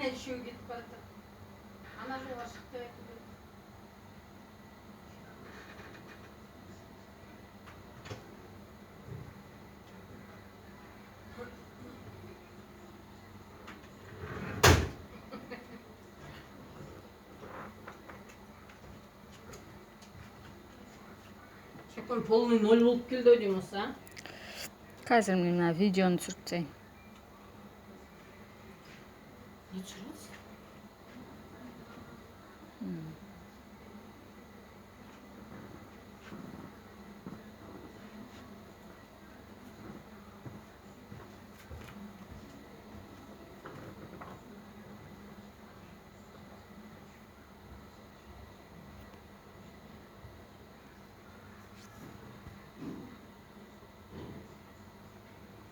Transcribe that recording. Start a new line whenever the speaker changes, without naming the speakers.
Aynen şu gidip baktı. Ana şu aşıkta yapıyor. Şapur polunun ol bulup geldi ödüyormuş ha.
Kaysırmıyım videonu sürteceğim.